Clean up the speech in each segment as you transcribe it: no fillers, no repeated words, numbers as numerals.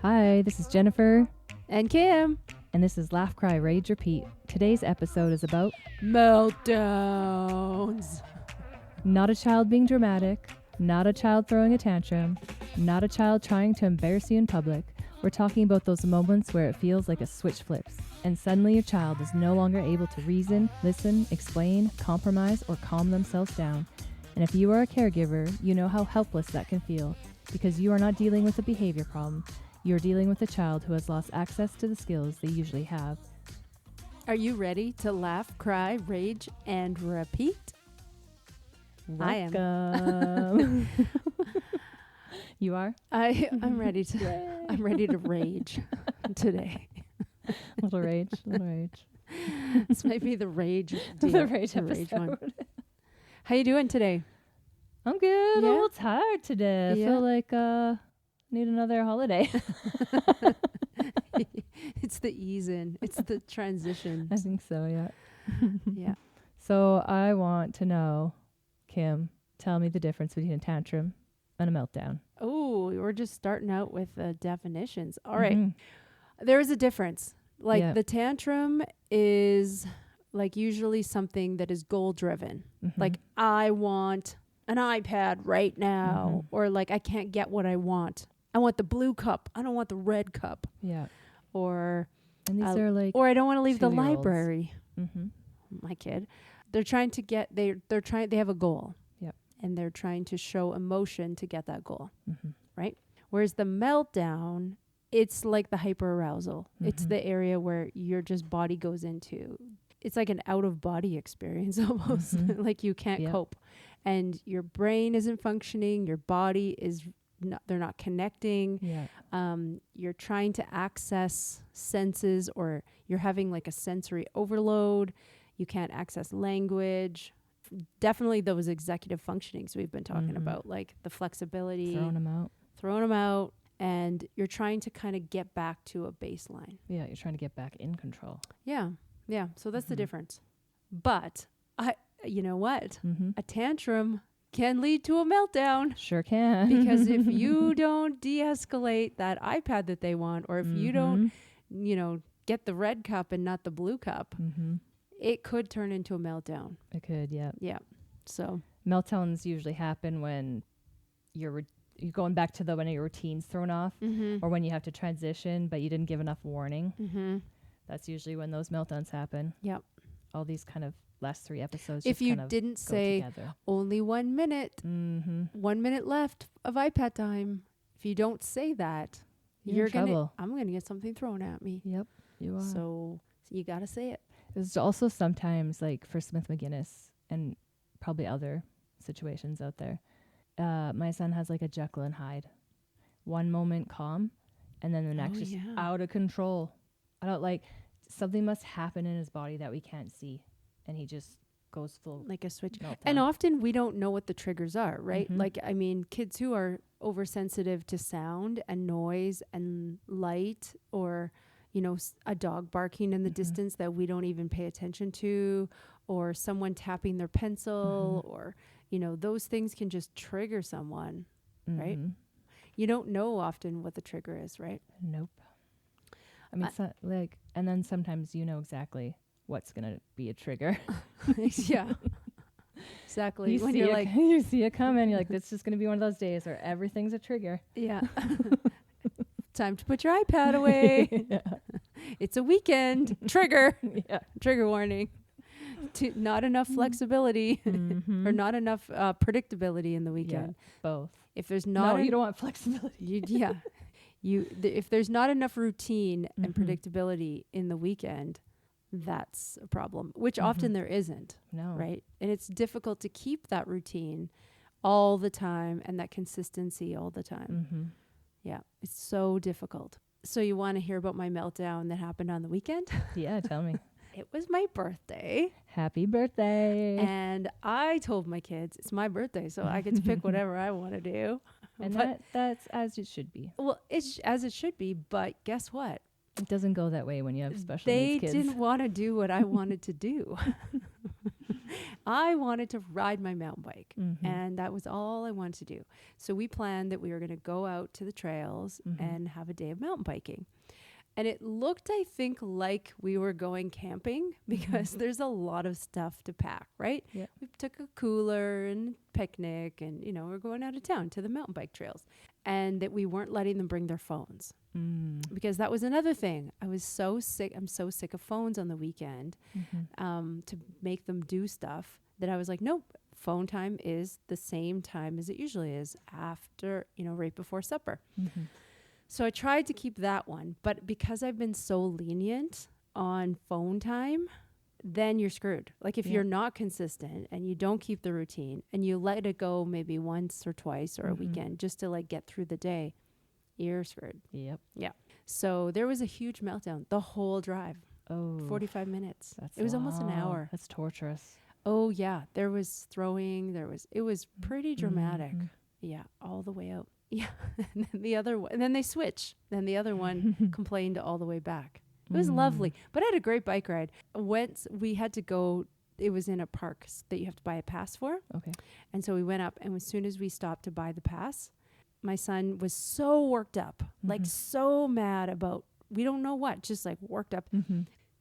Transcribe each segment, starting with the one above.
Hi, this is Jennifer, And Kim. and this is Laugh, Cry, Rage, Repeat. Today's episode is about Meltdowns. not a child being dramatic, not a child throwing a tantrum, not a child trying to embarrass you in public. We're talking about those moments where it feels like a switch flips, and suddenly your child is no longer able to reason, listen, explain, compromise, or calm themselves down. And if you are a caregiver, you know how helpless that can feel, because you are not dealing with a behavior problem. You're dealing with a child who has lost access to the skills they usually have. Are you ready to laugh, cry, rage, and repeat? I am. Welcome. You are? I'm ready to I'm ready to rage today. Little rage. This might be the rage deal, The rage one. episode. How you doing today? I'm good. Yeah? A little tired today. I Yeah? feel like need another holiday. It's the ease in. It's the transition. I think so, yeah. Yeah. So I want to know, Kim, tell me the difference between a tantrum and a meltdown. Oh, we're just starting out with definitions. All right. Mhm. There is a difference. Like Yeah. the tantrum is like usually something that is goal driven. Mhm. Like I want an iPad right now, or like I can't get what I want. I want the blue cup. I don't want the red cup. Yeah. Or And these are like or I don't want to leave the 2-year-olds. library. Mhm. My kid. They're trying to get they have a goal. Yep. And they're trying to show emotion to get that goal. Mhm. Whereas the meltdown, it's like the hyperarousal. It's Mhm. the area where your just body goes into. It's like an out of body experience almost. Mhm. Like you can't Yep. cope. And your brain isn't functioning, your body is not, they're not connecting. Yeah. You're trying to access senses, or you're having like a sensory overload. You can't access language. Definitely those executive functionings we've been talking Mhm. about, like the flexibility, Throwing them out. and you're trying to kind of get back to a baseline. Yeah, you're trying to get back in control. Yeah. So that's the Mhm. difference. But you know what? Mhm. A tantrum can lead to a meltdown. Sure can. Because if you don't de-escalate that iPad that they want, or if you don't, get the red cup and not the blue cup, it could turn into a meltdown. It could, yeah. Yeah. So Meltdowns usually happen when you're going back to when your routine's thrown off, or when you have to transition, but you didn't give enough warning. That's usually when those meltdowns happen. Yep. All these kind of last 3 episodes. If just you kind of didn't go say together. only 1 minute, Mm-hmm. 1 minute left of iPad time, if you don't say that, You're in trouble. I'm gonna get something thrown at me. Yep, you are. So you gotta say it. There's also sometimes, like for Smith McGinnis and probably other situations out there, my son has like a Jekyll and Hyde. One moment calm, and then the next just out of control. I don't like, something must happen in his body that we can't see, and he just goes full Like a switch. meltdown. And often we don't know what the triggers are, right? Mhm. Like, I mean, kids who are oversensitive to sound and noise and light, or, a dog barking in the distance that we don't even pay attention to, or someone tapping their pencil, or, those things can just trigger someone, right? You don't know often what the trigger is, right? Nope. I mean, and then sometimes you know exactly what's going to be a trigger. Yeah. Exactly. You when see you're it, like, you see it coming, you're like, this is just going to be one of those days where everything's a trigger. yeah. Time to put your iPad away. Yeah. It's a weekend. Trigger. Yeah. Trigger warning. Not enough flexibility or not enough predictability in the weekend. Yeah, both. If there's not, No, you don't want flexibility. if there's not enough routine and predictability in the weekend, that's a problem, which often there isn't. No. Right? And it's difficult to keep that routine all the time and that consistency all the time. Yeah, it's so difficult. So you want to hear about my meltdown that happened on the weekend? Yeah, tell me. It was my birthday. Happy birthday. And I told my kids, it's my birthday, so I get to pick whatever I want to do. And but that's as it should be. well, it's as it should be. But guess what? It doesn't go that way when you have special They needs kids. didn't want to do what I wanted to do. I wanted to ride my mountain bike, Mm-hmm. and that was all I wanted to do. So we planned that we were going to go out to the trails Mm-hmm. and have a day of mountain biking. And it looked, I think, like we were going camping because there's a lot of stuff to pack, right? Yeah. We took a cooler and picnic and, we're going out of town to the mountain bike trails. And that we weren't letting them bring their phones because that was another thing. I was so sick. I'm so sick of phones on the weekend to make them do stuff that I was like, nope, phone time is the same time as it usually is after, right before supper. Mm-hmm. So I tried to keep that one, but because I've been so lenient on phone time, then you're screwed. Like if you're not consistent and you don't keep the routine and you let it go maybe once or twice or a weekend just to like get through the day, you're screwed. Yep. Yeah. So there was a huge meltdown the whole drive. Oh, 45 minutes. It was almost an hour. That's torturous. Oh yeah. There was throwing. It was pretty dramatic. Yeah. All the way out. Yeah. And then and then they switch. Then the other one complained all the way back. It was lovely, but I had a great bike ride. Once we had to go, it was in a park that you have to buy a pass for. Okay. And so we went up, and as soon as we stopped to buy the pass, my son was so worked up, like so mad about, we don't know what, just like worked up.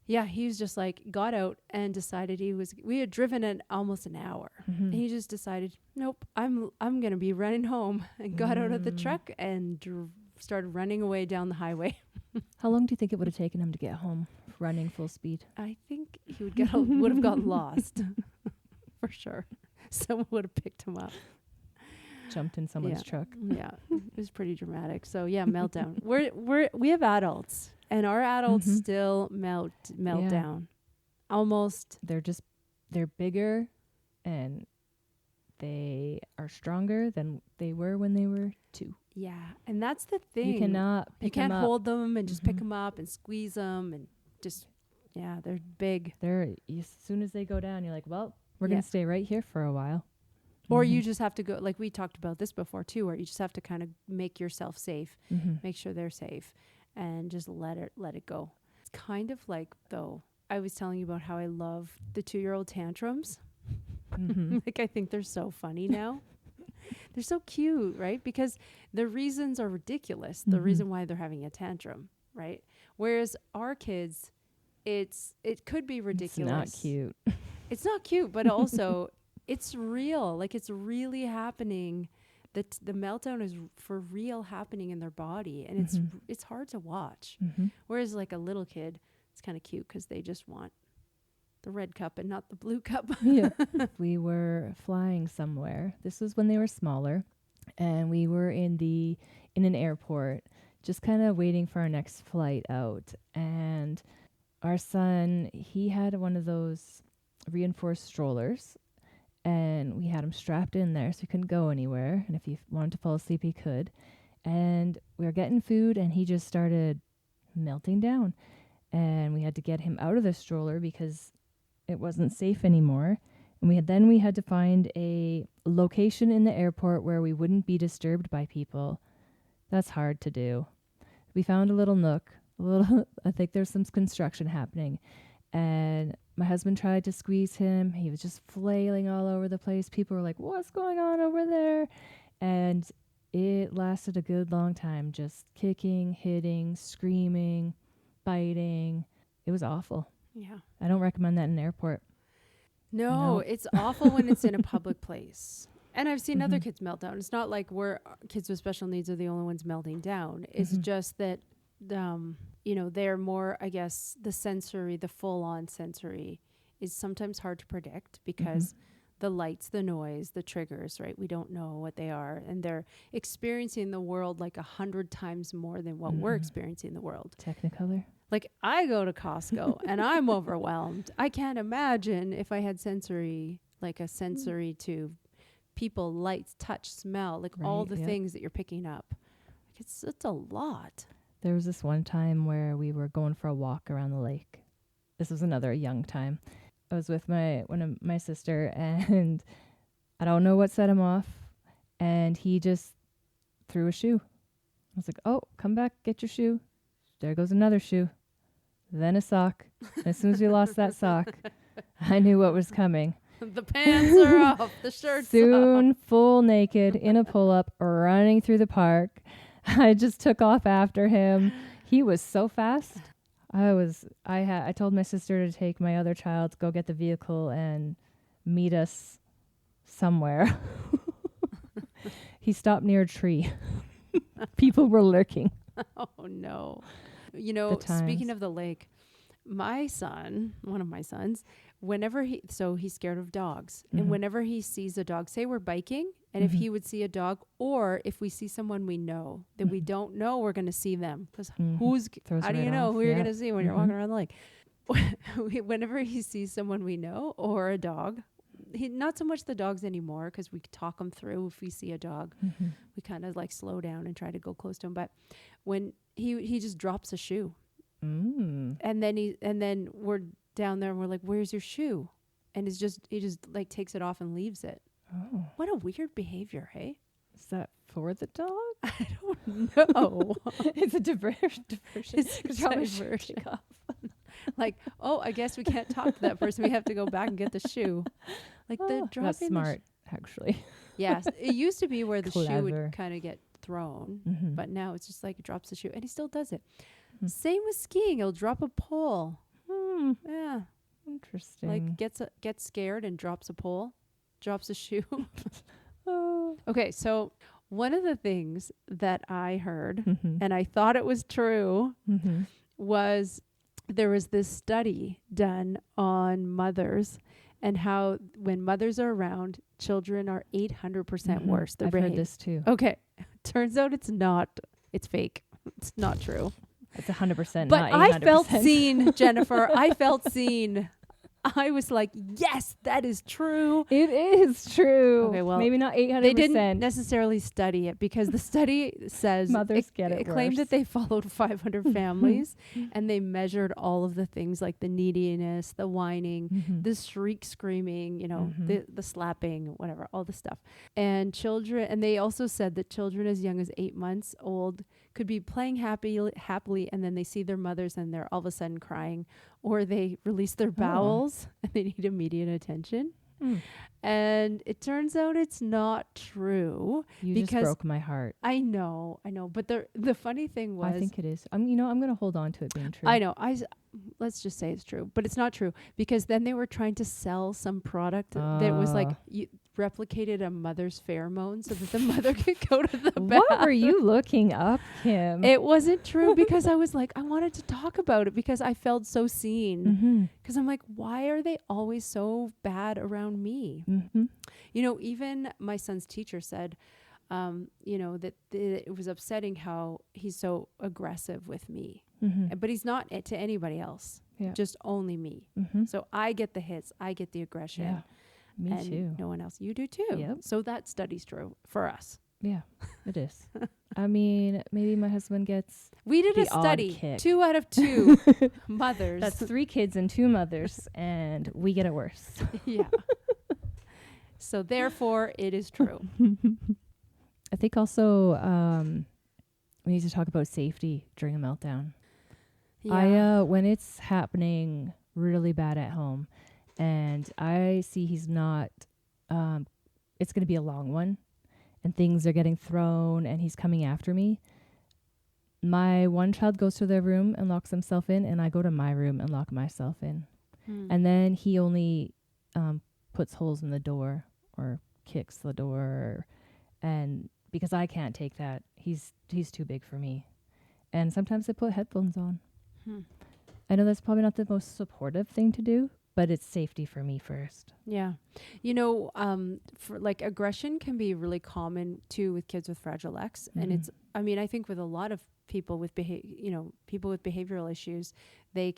Yeah, he was just like, got out and decided we had driven it almost an hour. And he just decided, nope, I'm going to be running home, and got out of the truck and started running away down the highway. How long do you think it would have taken him to get home running full speed? I think he would have gotten lost for sure. Someone would have picked him up. Jumped in someone's truck. Yeah, it was pretty dramatic. So yeah, meltdown. We have adults, and our adults still melt down. Almost. They're bigger, and they are stronger than they were when they were 2. Yeah, and that's the thing. You cannot pick you can't them up. hold them and just pick them up and squeeze them and just, they're big. As soon as they go down, you're like, well, we're going to stay right here for a while. Or you just have to go, like we talked about this before too, where you just have to kind of make yourself safe, make sure they're safe, and just let it go. It's kind of like, though, I was telling you about how I love the 2-year-old tantrums. Like, I think they're so funny now. They're so cute, right? Because the reasons are ridiculous. The reason why they're having a tantrum, right? Whereas our kids, it could be ridiculous. It's not cute. It's not cute, but also it's real. Like, it's really happening. That the meltdown is for real happening in their body, and it's hard to watch. Whereas like a little kid, it's kind of cute because they just want the red cup and not the blue cup. Yeah. We were flying somewhere. This was when they were smaller, and we were in an airport, just kind of waiting for our next flight out. And our son, he had one of those reinforced strollers, and we had him strapped in there so he couldn't go anywhere. And if he wanted to fall asleep, he could. And we were getting food, and he just started melting down. And we had to get him out of the stroller because it wasn't safe anymore. And we had to find a location in the airport where we wouldn't be disturbed by people. That's hard to do. We found a little nook. I think there's some construction happening. And my husband tried to squeeze him. He was just flailing all over the place. People were like, what's going on over there? And it lasted a good long time, just kicking, hitting, screaming, biting. It was awful. Yeah. I don't recommend that in an airport. No, it's awful when it's in a public place. And I've seen other kids melt down. It's not like kids with special needs are the only ones melting down. It's just that, they're more, I guess, the full-on sensory is sometimes hard to predict because the lights, the noise, the triggers, right? We don't know what they are. And they're experiencing the world like 100 times more than what we're experiencing the world. Technicolor. Like, I go to Costco and I'm overwhelmed. I can't imagine if I had sensory to people, lights, touch, smell, like all the things that you're picking up. Like, it's a lot. There was this one time where we were going for a walk around the lake. This was another young time. I was with one of my sister, and I don't know what set him off, and he just threw a shoe. I was like, oh, come back, get your shoe. There goes another shoe. Then a sock. And as soon as we lost that sock, I knew what was coming. The pants are off. The shirt's Soon, off. full naked in a pull-up, running through the park. I just took off after him. He was so fast. I told my sister to take my other child to go get the vehicle and meet us somewhere. He stopped near a tree. People were lurking. Oh no. You know, speaking of the lake, my son, one of my sons, he's scared of dogs. And whenever he sees a dog, say we're biking, and if he would see a dog, or if we see someone we know that we don't know, we're going to see them. Because how do you know who you're going to see when you're walking around the lake? Whenever he sees someone we know or a dog, not so much the dogs anymore, because we talk them through. If we see a dog, we kind of like slow down and try to go close to him. But when he just drops a shoe, and then we're down there and we're like, "Where's your shoe?" And he just like takes it off and leaves it. Oh, What a weird behavior, hey? is that for the dog? I don't know. It's a diversion. It's a diversion. Like, oh, I guess we can't talk to that person. We have to go back and get the shoe. Like the dropping. That's smart, actually. Yes, it used to be where the shoe Clever. would kind of get thrown, but now it's just like he drops the shoe, and he still does it. Same with skiing; he'll drop a pole. Yeah, Interesting. like gets scared and drops a pole, drops a shoe. Okay, so one of the things that I heard, and I thought it was true, was there was this study done on mothers and how when mothers are around, children are 800% worse. I've heard this too. Okay. Turns out it's not. It's fake. It's not true. It's 100%, But not 800%. I felt seen, Jennifer. I felt seen. I was like, yes, that is true. It is true. Okay, well, maybe not 800%. They didn't necessarily study it because the study says Mothers get it It claimed worse. that they followed 500 families and they measured all of the things like the neediness, the whining, the shriek screaming, the slapping, whatever, all the stuff. And they also said that children as young as 8 months old could be playing happily, and then they see their mothers and they're all of a sudden crying, or they release their bowels and they need immediate attention. And it turns out it's not true. You because just broke my heart. I know. But the funny thing was, I think it is. I'm going to hold on to it being true. I know. Let's just say it's true, but it's not true because then they were trying to sell some product that was like replicated a mother's pheromone so that the mother could go to the bathroom. What were you looking up, Kim? It wasn't true because I was like, I wanted to talk about it because I felt so seen. Because I'm like, why are they always so bad around me? Even my son's teacher said, that it was upsetting how he's so aggressive with me. But he's not to anybody else, just only me. So I get the hits, I get the aggression. Yeah, me and too. no one else. You do too. Yep. So that study's true for us. Yeah, it is. I mean, maybe my husband gets We did the a study, odd kick. 2 out of 2 mothers. That's 3 kids and 2 mothers, and we get it worse. Yeah. So therefore, it is true. I think also we need to talk about safety during a meltdown. Yeah. When it's happening really bad at home, and I see he's not, it's going to be a long one, and things are getting thrown, and he's coming after me. My one child goes to their room and locks himself in, and I go to my room and lock myself in. And then he only puts holes in the door or kicks the door, and because I can't take that, he's too big for me. And sometimes I put headphones on. I know that's probably not the most supportive thing to do, but it's safety for me first. Yeah. For like aggression can be really common too with kids with Fragile X. And I think with a lot of people with people with behavioral issues, they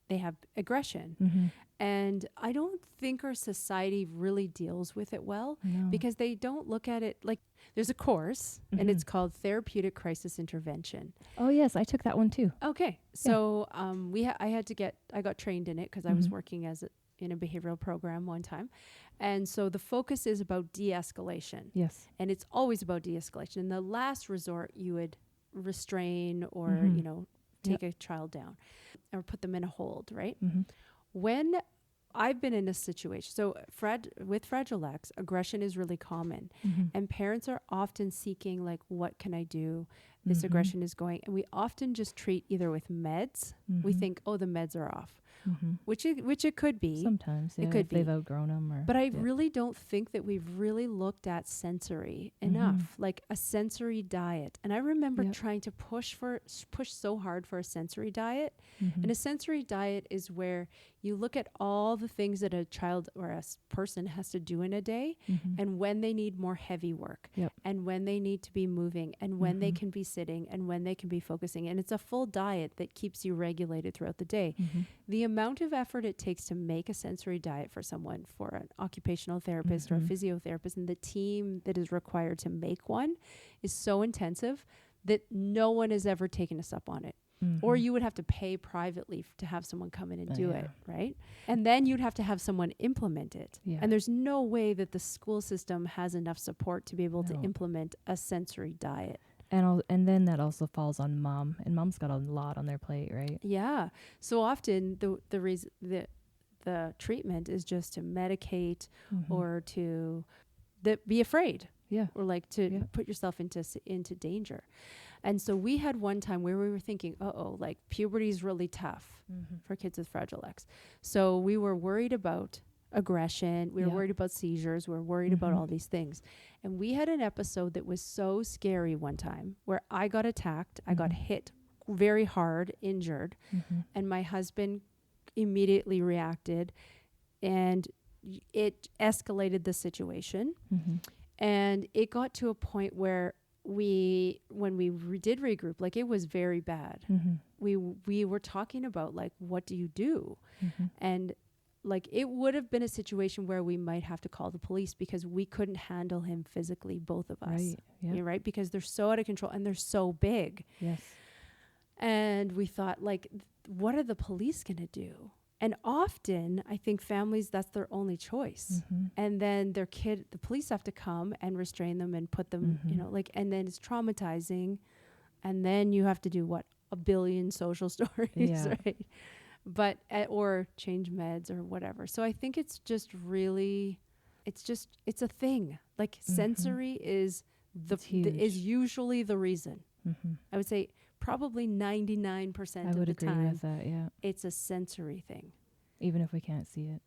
have aggression. And I don't think our society really deals with it well because they don't look at it like there's a course and it's called Therapeutic Crisis Intervention. Oh yes, I took that one too. Okay. So I got trained in it because I was working in a behavioral program one time. And so the focus is about de-escalation. Yes. And it's always about de-escalation. In the last resort, you would restrain or, take a child down or put them in a hold, right? When I've been in a situation. So with Fragile X, aggression is really common. And parents are often seeking, like, what can I do? This aggression is going. And we often just treat either with meds. We think, oh, the meds are off. Which it could be. Sometimes, yeah, it could if be. they've outgrown them. Or, but I really don't think that we've really looked at sensory enough, like a sensory diet. And I remember trying to push so hard for a sensory diet. And a sensory diet is where you look at all the things that a child or a person has to do in a day, and when they need more heavy work, and when they need to be moving, and when they can be sitting, and when they can be focusing. And it's a full diet that keeps you regulated throughout the day. The amount of effort it takes to make a sensory diet for someone, for an occupational therapist or a physiotherapist, and the team that is required to make one is so intensive that no one has ever taken us up on it. Or you would have to pay privately to have someone come in and do it, right? And then you'd have to have someone implement it. And there's no way that the school system has enough support to be able to implement a sensory diet. And then that also falls on mom, and mom's got a lot on their plate, right? Yeah. So often the reason the treatment is just to medicate or to be afraid. Or like to put yourself into danger. And so we had one time where we were thinking, like puberty is really tough for kids with Fragile X. So we were worried about aggression. We were worried about seizures. We were worried about all these things. And we had an episode that was so scary one time where I got attacked. I got hit very hard, injured. And my husband immediately reacted, and it escalated the situation. And it got to a point where when we did regroup, like it was very bad. We were talking about, like, what do you do? And like it would have been a situation where we might have to call the police because we couldn't handle him physically, both of us. Right? Because they're so out of control and they're so big. And we thought, like, what are the police going to do? And often, I think families, that's their only choice. And then the police have to come and restrain them and put them, and then it's traumatizing. And then you have to do a billion social stories, right? But, or change meds or whatever. So I think it's just really, it's a thing. Like sensory is usually the reason. I would say probably 99% of the time. I would agree with that, it's a sensory thing. Even if we can't see it.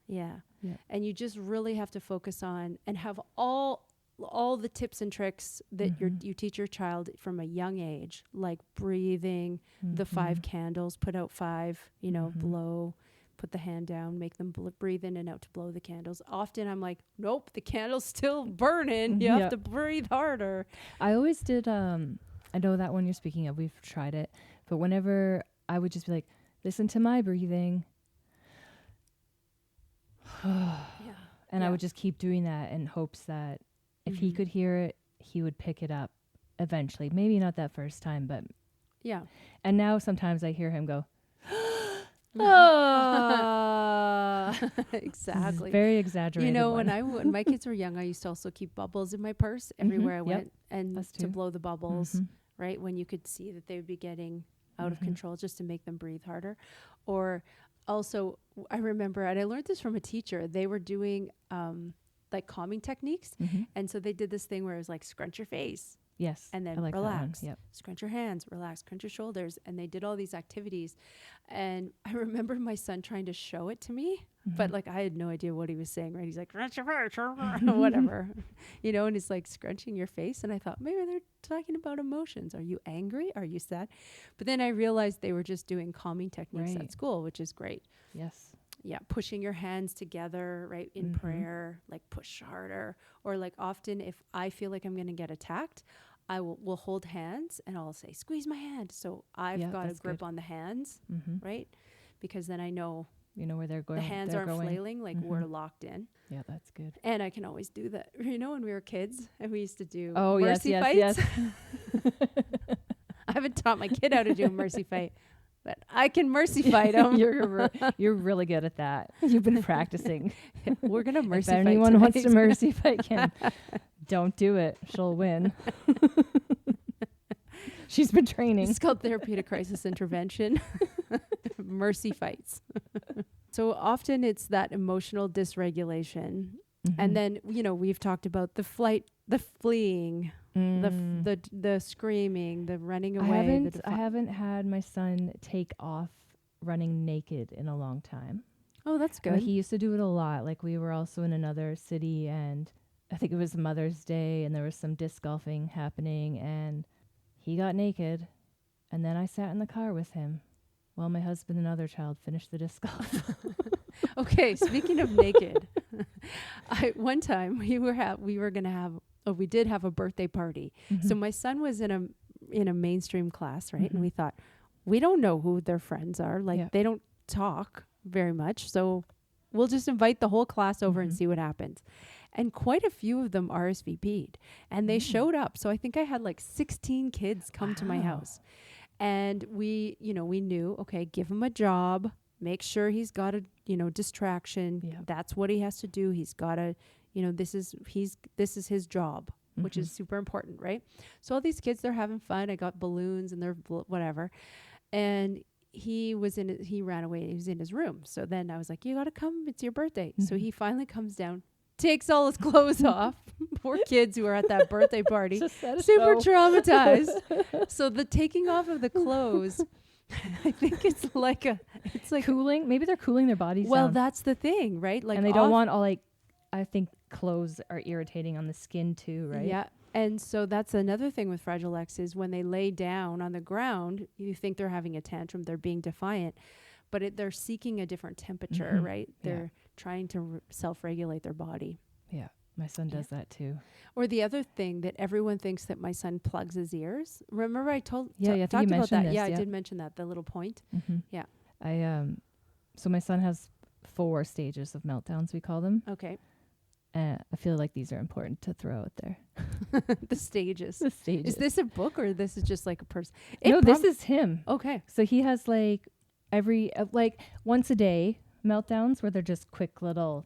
And you just really have to focus on and have all the tips and tricks that you teach your child from a young age, like breathing, the 5 candles, put out 5, blow, put the hand down, make them breathe in and out to blow the candles. Often I'm like, nope, the candle's still burning. You have to breathe harder. I always did, I know that one you're speaking of, we've tried it, but whenever I would just be like, listen to my breathing. And I would just keep doing that in hopes that if he could hear it, he would pick it up eventually. Maybe not that first time, but And now sometimes I hear him go, exactly. Very exaggerated. When my kids were young, I used to also keep bubbles in my purse everywhere I went, and to blow the bubbles, right? When you could see that they would be getting out of control, just to make them breathe harder. Or also, I remember, and I learned this from a teacher, they were doing like calming techniques. And so they did this thing where it was like, scrunch your face. And then relax, scrunch your hands, relax, crunch your shoulders. And they did all these activities. And I remember my son trying to show it to me, but like I had no idea what he was saying, right? He's like, crunch your face, whatever, and it's like scrunching your face. And I thought, maybe they're talking about emotions. Are you angry? Are you sad? But then I realized they were just doing calming techniques at school, which is great. Pushing your hands together, right, in prayer, like push harder. Or like often if I feel like I'm going to get attacked, I will hold hands and I'll say, squeeze my hand. So I've got a grip on the hands, right? Because then I know, where they're going. The hands aren't flailing, like we're locked in. Yeah, that's good. And I can always do that. When we were kids and we used to do mercy fights. Yes. I haven't taught my kid how to do a mercy fight, but I can mercy fight them. You're really good at that. You've been practicing. We're going to mercy fight. If anyone wants to mercy fight Kim, don't do it. She'll win. She's been training. It's called therapeutic crisis intervention. Mercy fights. So often it's that emotional dysregulation. Mhm. And then, we've talked about the flight, the fleeing, the screaming, the running away. I haven't had my son take off running naked in a long time. Oh, that's But good. he used to do it a lot. Like we were also in another city, and I think it was Mother's Day, and there was some disc golfing happening, and he got naked, and then I sat in the car with him while my husband and other child finished the disc golf. Okay, speaking of naked, one time we did have a birthday party. So my son was in a mainstream class, right? And we thought, we don't know who their friends are. Like they don't talk very much. So we'll just invite the whole class over and see what happens. And quite a few of them RSVP'd and they showed up. So I think I had like 16 kids come to my house. And we knew, okay, give him a job, make sure he's got a, distraction. Yeah. That's what he has to do. He's got to, this is his job, which is super important, right? So all these kids, they're having fun. I got balloons and they're whatever. And he ran away. He was in his room. So then I was like, you got to come. It's your birthday. So he finally comes down, takes all his clothes off. Poor kids who are at that birthday party, super traumatized. So the taking off of the clothes, I think it's like cooling. Maybe they're cooling their bodies well, down. that's the thing, right? Like, and they don't want all I think clothes are irritating on the skin too, right? Yeah. And so that's another thing with Fragile X is when they lay down on the ground, you think they're having a tantrum, they're being defiant, but they're seeking a different temperature, right? They're trying to self-regulate their body. Yeah. My son does that too. Or the other thing that everyone thinks that my son plugs his ears. Remember I talked about that. This, I did mention that, the little point. Yeah. So my son has 4 stages of meltdowns, we call them. Okay. I feel like these are important to throw out there. The stages. The stages. Is this a book or this is just like a person? No, this is him. Okay. So he has like once a day meltdowns where they're just quick little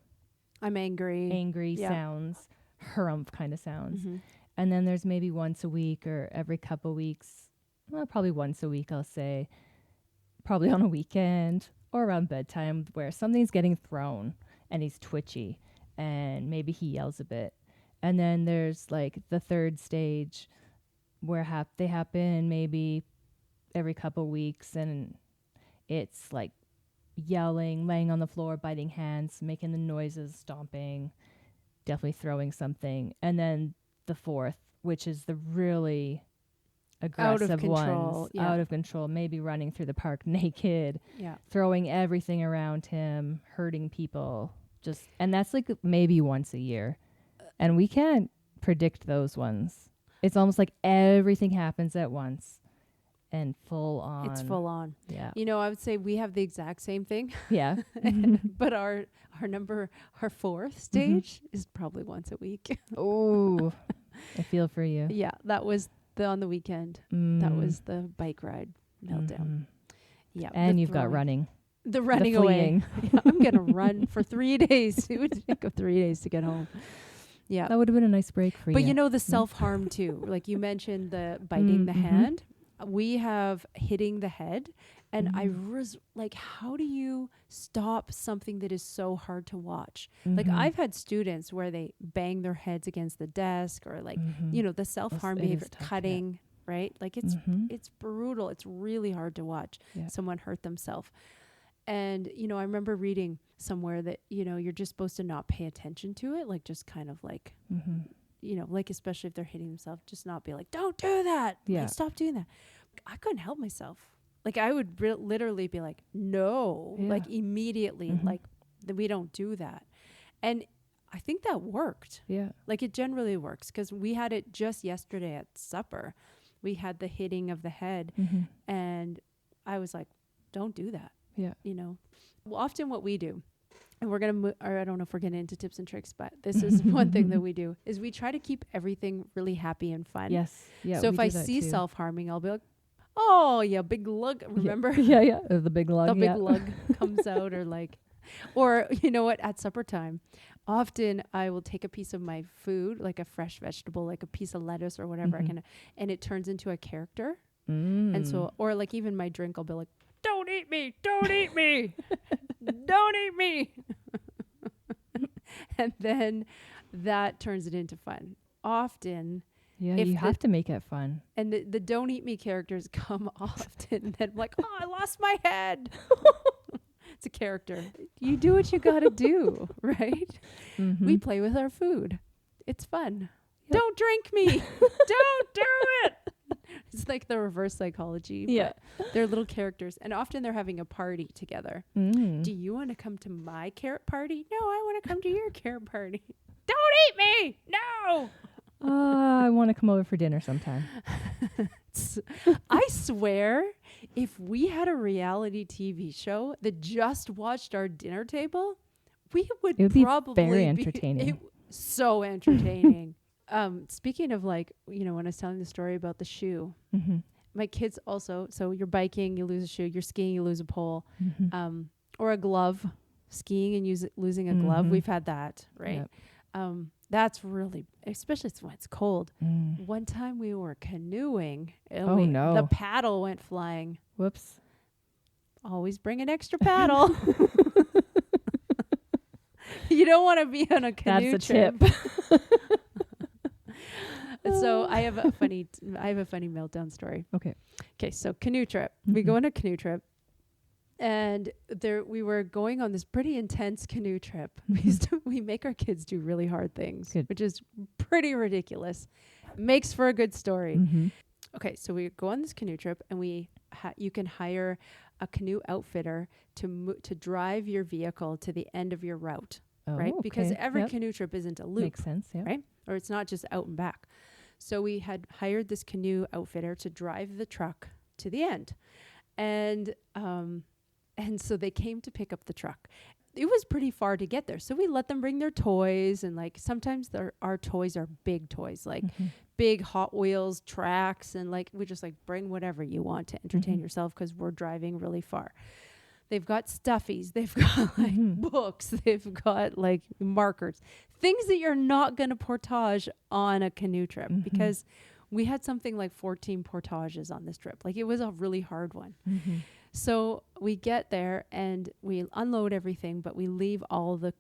I'm angry sounds, harumph kind of sounds. And then there's maybe once a week or every couple weeks, well, probably once a week, I'll say, probably on a weekend or around bedtime where something's getting thrown and he's twitchy and maybe he yells a bit. And then there's like the third stage where they happen maybe every couple weeks and it's like yelling, laying on the floor, biting hands, making the noises, stomping, definitely throwing something. And then the fourth, which is the really aggressive ones, out of control, maybe running through the park naked, throwing everything around him, hurting people, and that's like maybe once a year. And we can't predict those ones. It's almost like everything happens at once. And full on. It's full on. Yeah. I would say we have the exact same thing. Yeah. But our fourth stage is probably once a week. Oh, I feel for you. Yeah. That was on the weekend. That was the bike ride meltdown. Yeah. And you've got running. The running away. Yeah, I'm going to run for 3 days. It would take 3 days to get home. Yeah. That would have been a nice break for you. But the self-harm too. Like you mentioned the biting the hand. We have hitting the head. And I was like, how do you stop something that is so hard to watch? Like I've had students where they bang their heads against the desk or like, the self-harm behavior, cutting, right? Like it's brutal. It's really hard to watch someone hurt themselves. And, I remember reading somewhere that, you're just supposed to not pay attention to it. Like just kind of like, like especially if they're hitting themselves, just not be like, don't do that. Yeah. Like, stop doing that. I couldn't help myself. Like I would literally be like, no, like immediately, like we don't do that. And I think that worked. Yeah. Like it generally works because we had it just yesterday at supper. We had the hitting of the head and I was like, don't do that. Yeah. Well, often what we do, and we're going to, or I don't know if we're getting into tips and tricks, but this is one thing that we do is we try to keep everything really happy and fun. Yes. Yeah. So if I see self-harming, I'll be like, oh yeah, big lug. Remember? Yeah. The big lug. The big lug comes out or you know what? At supper time, often I will take a piece of my food, like a fresh vegetable, like a piece of lettuce or whatever and it turns into a character. And so, or like even my drink, I'll be like, don't eat me. Don't eat me. And then that turns it into fun. Often, Yeah, if you the- have to make it fun. and the don't eat me characters come often. And I'm like, oh, I lost my head. It's a character. You do what you got to do, right? Mm-hmm. We play with our food. It's fun. Yep. Don't drink me. Don't do it. It's like the reverse psychology. Yeah. But they're little characters. And often they're having a party together. Mm. Do you want to come to my carrot party? No, I want to come to your carrot party. Don't eat me. No. I want to come over for dinner sometime. I swear, if we had a reality TV show that just watched our dinner table, we would It would be probably very entertaining. So entertaining. Speaking of, like, you know, when I was telling the story about the shoe, Mm-hmm. my kids also, so you're biking, you lose a shoe, you're skiing, you lose a pole, Mm-hmm. or a glove, skiing and losing a glove. Mhm. We've had that, right? Yep. That's really, especially when it's cold. Mm. One time we were canoeing. And Oh, no. The paddle went flying. Whoops. Always bring an extra paddle. You don't want to be on a canoe That's a trip. tip. So I have a funny meltdown story. Okay. Okay, so canoe trip. We go Mhm. on a canoe trip. And we were going on this pretty intense canoe trip. We make our kids do really hard things, Good. which is pretty ridiculous. Makes for a good story. Mm-hmm. Okay, so we go on this canoe trip, and you can hire a canoe outfitter to drive your vehicle to the end of your route, right? Oh, Because okay. every Yep. canoe trip isn't a loop, Makes sense. Yeah. right? Or it's not just out and back. So we had hired this canoe outfitter to drive the truck to the end, and so they came to pick up the truck. It was pretty far to get there, so we let them bring their toys, and like sometimes our toys are big toys, like Mhm. big Hot Wheels tracks, and like we just like bring whatever you want to entertain Mhm. yourself because we're driving really far. They've got stuffies, they've got like Mhm. books, they've got like markers, things that you're not going to portage on a canoe trip, Mhm. because we had something like 14 portages on this trip. Like, it was a really hard one. Mhm. So we get there and we unload everything, but we leave all the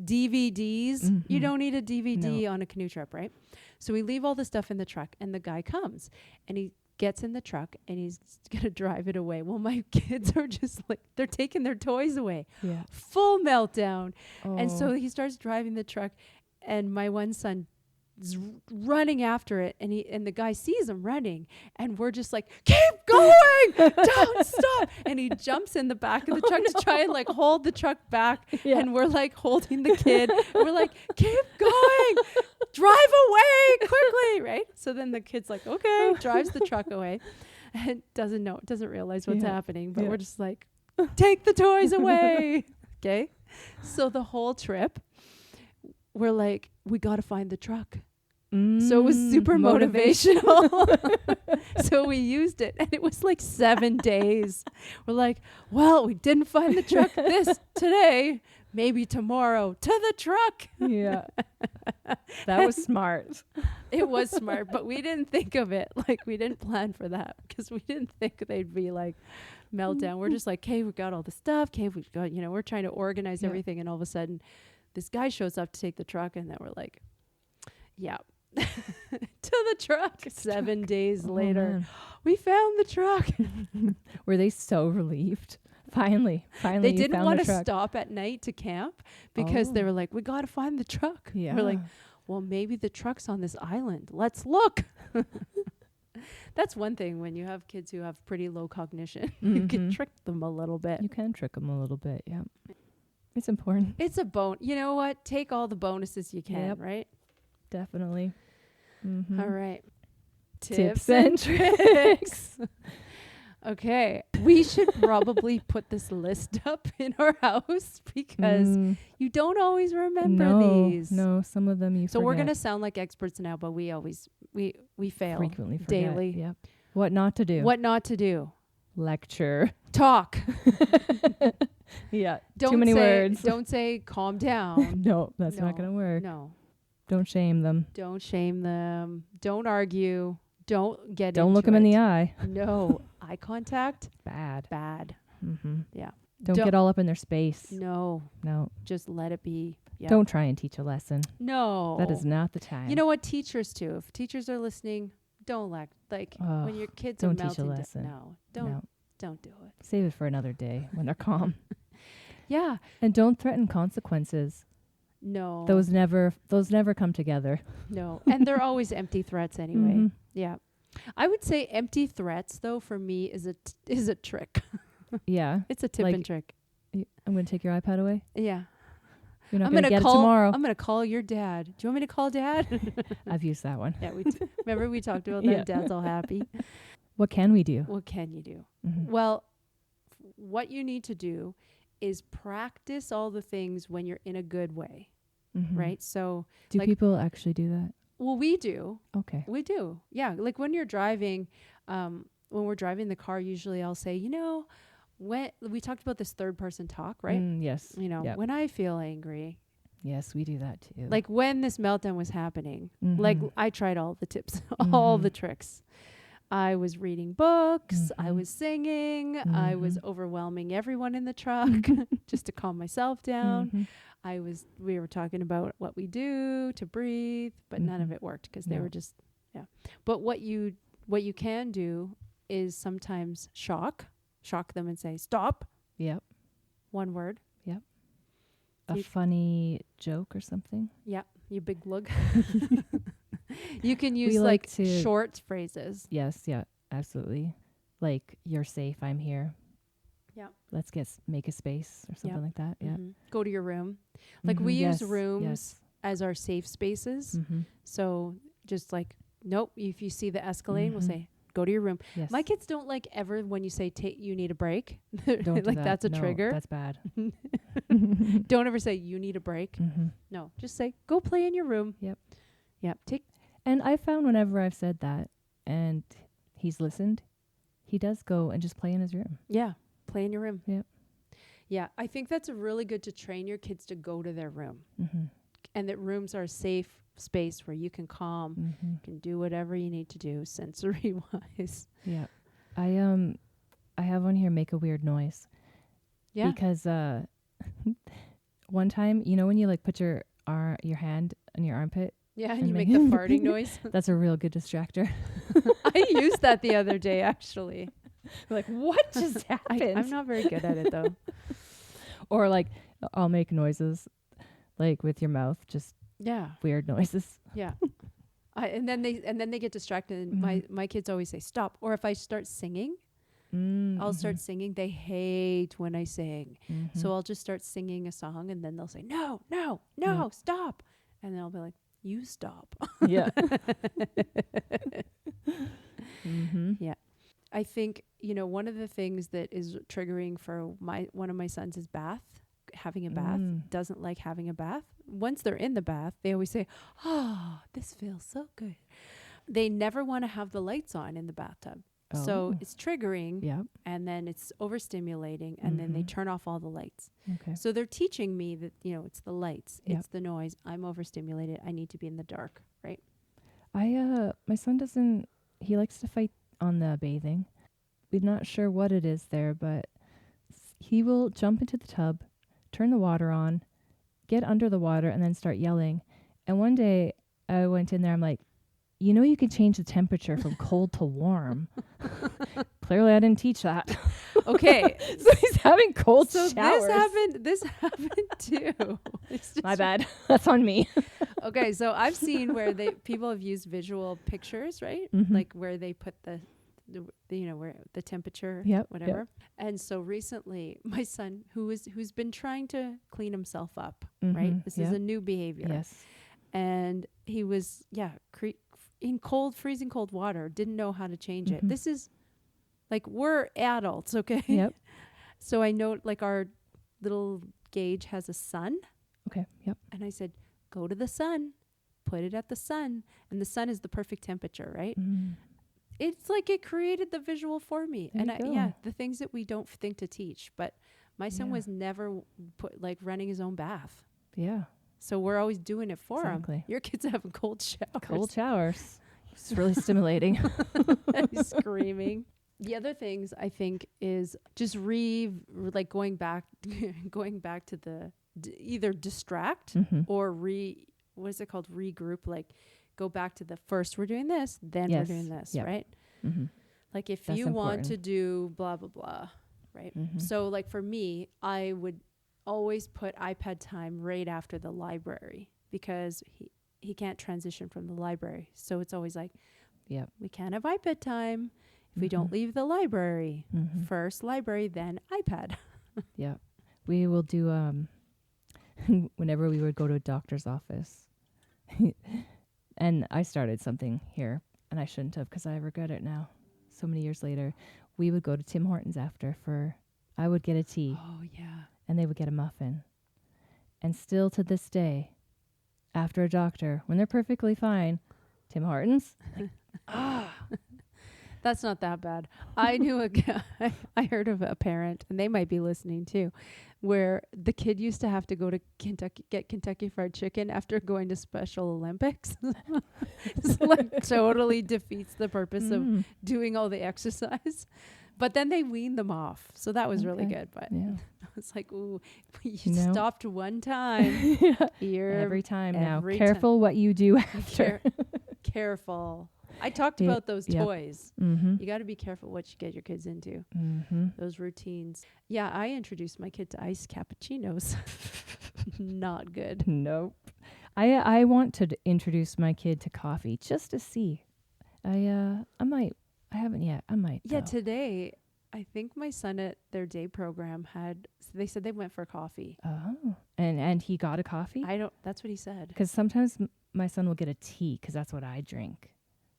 DVDs. You Mhm. don't need a DVD on a canoe trip, right? So we leave all the stuff in the truck, and the guy comes and he gets in the truck and he's going to drive it away. Well, my kids are just like, they're taking their toys away. Yeah. Full meltdown. And Oh. so he starts driving the truck, and my one son is running after it, and the guy sees him running, and we're just like, keep going, don't stop. And he jumps in the back of the truck to try and like hold the truck back. Yeah. And we're like holding the kid. We're like, keep going, drive away quickly, right? So then the kid's like, okay, drives the truck away, and doesn't realize what's Yeah. happening. But Yeah. we're just like, take the toys away. Okay. So the whole trip, we're like, we got to find the truck. So it was super motivational. So we used it, and it was like 7 days. We're like, well, we didn't find the truck today. Maybe tomorrow to the truck. Yeah. That was smart. It was smart, but we didn't think of it. Like, we didn't plan for that because we didn't think they'd be like meltdown. We're just like, okay, we got all the stuff. Okay, we've got, we're trying to organize Yeah. everything. And all of a sudden this guy shows up to take the truck, and then we're like, yeah, to the truck. 7 days Oh, later, man. we found the truck. Were they so relieved? Finally, They you didn't found want the to truck. stop at night to camp because they Oh. were like, we got to find the truck. Yeah. We're like, well, maybe the truck's on this island. Let's look. That's one thing when you have kids who have pretty low cognition. You can Mhm. trick them a little bit. You can trick them a little bit. Yeah. It's important. It's a You know what? Take all the bonuses you can, Yep. right? Definitely. Mhm. All right. Tips and tricks. Okay. We should probably put this list up in our house because Mm, you don't always remember no, these. No, some of them you So we're going to forget. sound like experts now, but we fail frequently forget. daily. Yep. What not to do. What not to do. Lecture. Talk. Yeah. Don't Too many say, words. Don't say calm down. No, that's No. not going to work. No. Don't shame them. Don't shame them. Don't argue. Don't get Don't look them in the eye. No. Eye contact. Bad. Bad. Mm-hmm. Yeah. Don't get all up in their space. No. No. Just let it be. Yep. Don't try and teach a lesson. No. That is not the time. You know what? Teachers too. If teachers are listening, don't when your kids are don't teach a melting. lesson. Don't do it. Save it for another day when they're calm. Yeah. And don't threaten consequences. No. Those never come together. No. And they're always empty threats anyway. Mhm. Yeah. I would say empty threats though for me is a trick. Yeah. It's a tip and trick. I'm going to take your iPad away. Yeah. You're not going to get it tomorrow. I'm going to call your dad. Do you want me to call Dad? I've used that one. Yeah, remember we talked about that? Yeah. Dad's all happy. What can we do? What can you do? Mhm. Well, what you need to do is practice all the things when you're in a good way, Mhm. right? So, Do people actually do that? well, we do. Okay. We do. Yeah. Like when you're driving, when we're driving the car, usually I'll say, when we talked about this third person talk, right? Yes. Yep. When I feel angry, Yes, we do that too. like when this meltdown was happening, Mhm. like I tried all the tips, all the tricks. I was reading books. I Mhm. was singing. I was Mhm. overwhelming everyone in the truck just to calm myself down. Mhm. We were talking about what we do to breathe, but none of Mhm. it worked because they No. were just, yeah. But what you can do is sometimes shock them and say, stop, Yep. one word. A You- funny joke or something. Yeah. You big lug. You can use We like to- short phrases. Yes. Yeah. Absolutely. Like, you're safe. I'm here. Yeah. Let's make a space or something like that. Yeah. Mhm. Go to your room. Like Mhm. we Yes, use rooms yes. as our safe spaces. Mhm. So just like, nope, if you see the escalating, we'll Mhm. say, go to your room. Yes. My kids don't like ever when you say, you need a break. Don't do like that. that's a No, trigger. That's bad. Don't ever say, you need a break. Mhm. No, just say, go play in your room. Yep. Yep. And I found whenever I've said that and he's listened, he does go and just play in his room. Yeah. Play in your room. Yep. Yeah. I think that's really good to train your kids to go to their room. Mhm. And that rooms are a safe space where you can calm, Mhm. can do whatever you need to do sensory wise. Yeah. I have on here, make a weird noise. Yeah. Because one time, when you like put your hand on your armpit, Yeah, and and you make make- the farting noise. that's a real good distractor. I used that the other day, actually. Like, what just happened? I'm not very good at it, though. Or like, I'll make noises, like with your mouth, just Yeah, weird noises. yeah. And then they get distracted. And my kids always say stop. Or if I start singing, I'll start singing. They hate when I sing, so I'll just start singing a song, and then they'll say no, stop, and then I'll be like, you stop. Yeah. Mhm. Yeah. I think, one of the things that is triggering for one of my sons is having a bath. Doesn't like having a bath. Once they're in the bath, they always say, oh, this feels so good. They never want to have the lights on in the bathtub. So Oh. it's triggering, Yep. and then it's overstimulating, and then they turn off all the lights. Okay. So they're teaching me that, it's the lights, Yep. it's the noise. I'm overstimulated. I need to be in the dark, right? My son he likes to fight on the bathing. We're not sure what it is there, but he will jump into the tub, turn the water on, get under the water, and then start yelling. And one day I went in there, I'm like, you can change the temperature from cold to warm. Clearly I didn't teach that. Okay. So he's having cold showers. This happened too. It's My just- bad. That's on me. Okay, so I've seen where people have used visual pictures, right? Mhm. Like where they put the where the temperature, Yep, whatever. And so recently, my son, who's been trying to clean himself up, Mhm, right? This is yep. a new behavior, Yes. and he was in freezing cold water, didn't know how to change it. Mhm. This is like, we're adults, okay? Yep. So I know, like, our little Gage has a sun. Okay. Yep. And I said, go to the sun, put it at the sun. And the sun is the perfect temperature, right? Mm. It's like it created the visual for me. There And you go. the things that we don't think to teach. But my son Yeah. was never running his own bath. Yeah. So we're always doing it for Exactly. him. Your kid's having cold showers. Cold showers. It's really stimulating. He's screaming. The other things I think is just like going back to the either distract or what is it called? Regroup. Like go back to the first we're doing this, then we're doing this, right? Like if That's you want important. to do blah, blah, blah, right? So like for me, I would always put iPad time right after the library because he can't transition from the library. So it's always like, we can't have iPad time if we don't leave the library. First library, then iPad. Yeah. We will do, whenever we would go to a doctor's office, and I started something here, and I shouldn't have because I regret it now. So many years later, we would go to Tim Hortons I would get a tea. Oh, yeah. And they would get a muffin. And still to this day, after a doctor, when they're perfectly fine, Tim Hortons, That's not that bad. I knew a guy, I heard of a parent, and they might be listening too, where the kid used to have to go to get Kentucky Fried Chicken after going to Special Olympics. It's like totally defeats the purpose of doing all the exercise. But then they weaned them off. So that was really good. But I was like, ooh, you stopped one time. Every time now. Careful what you do after. Careful. I talked about those toys. You got to be careful what you get your kids into. Those routines. Yeah, I introduced my kid to iced cappuccinos. Not good. Nope. I want to introduce my kid to coffee just to see. I might. I haven't yet. I might. Yeah, though. today I think my son at their day program they said they went for coffee. Oh. And he got a coffee? That's what he said. Because sometimes my son will get a tea because that's what I drink.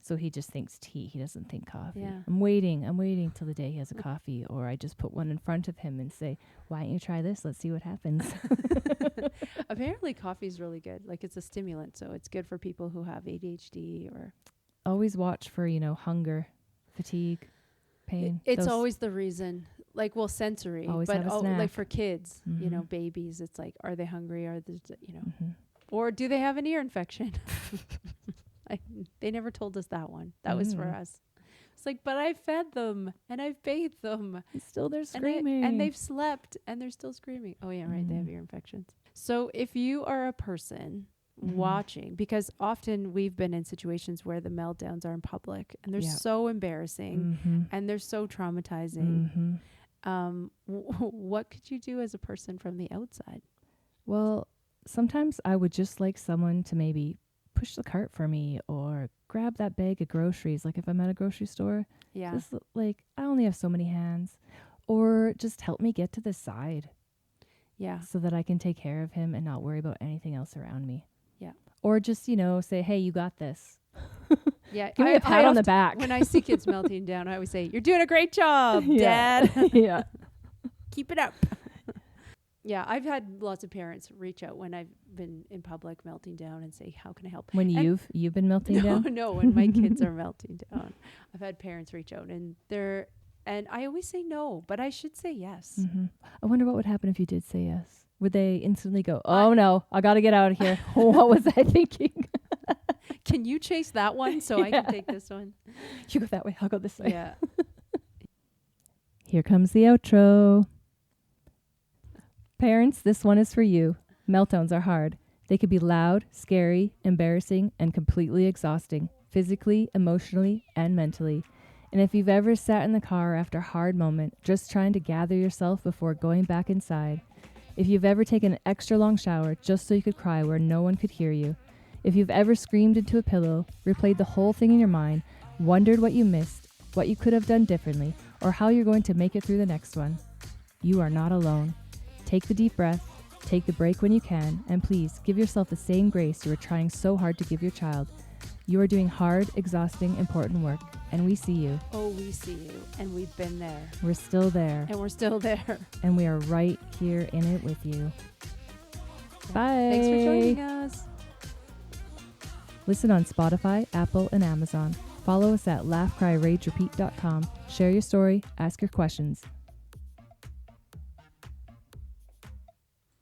So he just thinks tea. He doesn't think coffee. Yeah. I'm waiting till the day he has a coffee, or I just put one in front of him and say, why don't you try this? Let's see what happens. Apparently coffee is really good. Like it's a stimulant. So it's good for people who have ADHD or. Always watch for, hunger, fatigue, pain. It's always the reason. Like, sensory. Always but have a snack. Like for kids, babies, it's like, are they hungry? Or do they have an ear infection? They never told us that one. That was for us. It's like, but I fed them and I've bathed them. And still they're screaming. And they've slept and they're still screaming. Oh, yeah, right. They have ear infections. So if you are a person watching, because often we've been in situations where the meltdowns are in public and they're so embarrassing and they're so traumatizing. What could you do as a person from the outside? Well, sometimes I would just like someone to maybe push the cart for me or grab that bag of groceries. Like if I'm at a grocery store, just like I only have so many hands, or just help me get to the side. Yeah. So that I can take care of him and not worry about anything else around me. Yeah. Or just, say, hey, you got this. Yeah. Give me a pat on the back. When I see kids melting down, I always say, you're doing a great job, Dad. Yeah. Keep it up. Yeah, I've had lots of parents reach out when I've been in public melting down and say, how can I help? When you've been melting down? No, when my kids are melting down. I've had parents reach out and I always say no, but I should say yes. I wonder what would happen if you did say yes. Would they instantly go, oh no, I got to get out of here. What was I thinking? Can you chase that one so I can take this one? You go that way, I'll go this way. Yeah. Here comes the outro. Parents, this one is for you. Meltdowns are hard. They could be loud, scary, embarrassing, and completely exhausting, physically, emotionally, and mentally. And if you've ever sat in the car after a hard moment, just trying to gather yourself before going back inside, if you've ever taken an extra long shower just so you could cry where no one could hear you, if you've ever screamed into a pillow, replayed the whole thing in your mind, wondered what you missed, what you could have done differently, or how you're going to make it through the next one, you are not alone. Take the deep breath, take the break when you can, and please give yourself the same grace you are trying so hard to give your child. You are doing hard, exhausting, important work, and we see you. Oh, we see you, and we've been there. We're still there. And we're still there. And we are right here in it with you. Bye. Thanks for joining us. Listen on Spotify, Apple, and Amazon. Follow us at laughcryragerepeat.com. Share your story, ask your questions.